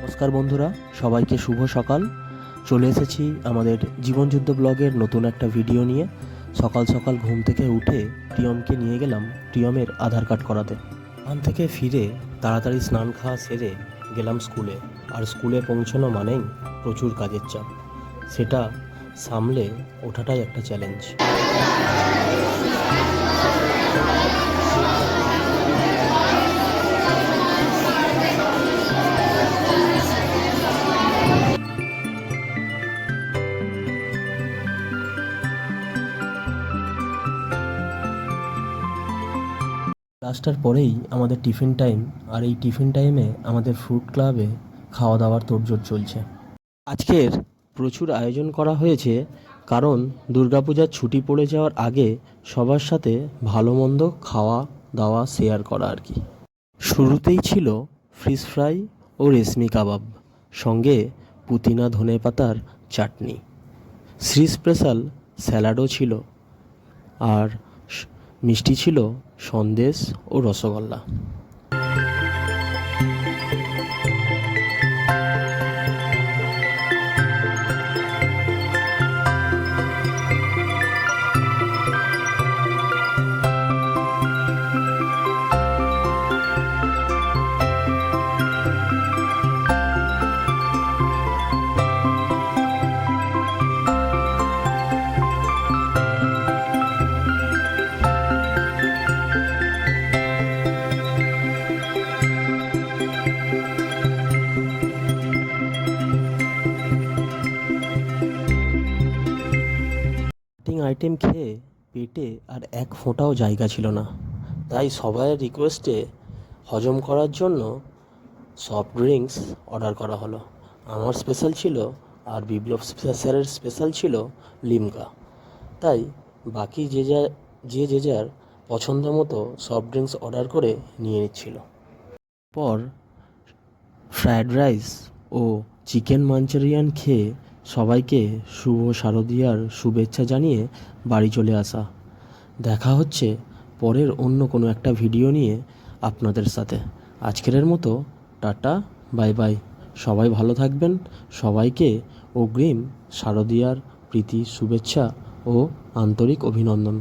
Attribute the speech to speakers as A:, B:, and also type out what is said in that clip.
A: নমস্কার বন্ধুরা, সবাইকে শুভ সকাল। চলে এসেছি আমাদের জীবনযুদ্ধ ব্লগের নতুন একটা ভিডিও নিয়ে। সকাল সকাল ঘুম থেকে উঠে প্রিয়মকে নিয়ে গেলাম প্রিয়মের আধার কার্ড করাতে। ওখান থেকে ফিরে তাড়াতাড়ি স্নান খাওয়া সেরে গেলাম স্কুলে। আর স্কুলে পৌঁছানো মানেই প্রচুর কাজের চাপ, সেটা সামলে ওঠাটাই একটা চ্যালেঞ্জ। ক্লাসটার পরেই আমাদের টিফিন টাইম, আর এই টিফিন টাইমে আমাদের ফ্রুট ক্লাবে খাওয়া দাওয়ার তোড়জোড় চলছে। আজকের প্রচুর আয়োজন করা হয়েছে, কারণ দুর্গাপূজার ছুটি পড়ে যাওয়ার আগে সবার সাথে ভালো মন্দ খাওয়া দাওয়া শেয়ার করা আর কি। শুরুতেই ছিল ফিশ ফ্রাই ও রেশমি কাবাব, সঙ্গে পুদিনা ধনে পাতার চাটনি। শ্রী স্পেশাল স্যালাডও ছিল, আর মিষ্টি ছিল সন্দেশ ও রসগোল্লা। আইটেম খেয়ে পেটে আর এক ফোঁটাও জায়গা ছিল না, তাই সবাইয়ের রিকোয়েস্টে হজম করার জন্য সফট ড্রিঙ্কস অর্ডার করা হলো। আমার স্পেশাল ছিল, আর বিপ্লব স্যারের স্পেশাল ছিল লিমকা। তাই বাকি যে যার পছন্দ মতো সফট ড্রিঙ্কস অর্ডার করে নিয়ে নিচ্ছিল। পর ফ্রায়েড রাইস ও চিকেন মাঞ্চুরিয়ান খেয়ে সবাইকে শুভ শারদীয়ার শুভেচ্ছা জানিয়ে বাড়ি চলে আসা। দেখা হচ্ছে পরের অন্য কোনো একটা ভিডিও নিয়ে আপনাদের সাথে। আজকের মতো টাটা, বাই বাই। সবাই ভালো থাকবেন। সবাইকে অগ্রিম শারদীয়ার প্রীতি শুভেচ্ছা ও আন্তরিক অভিনন্দন।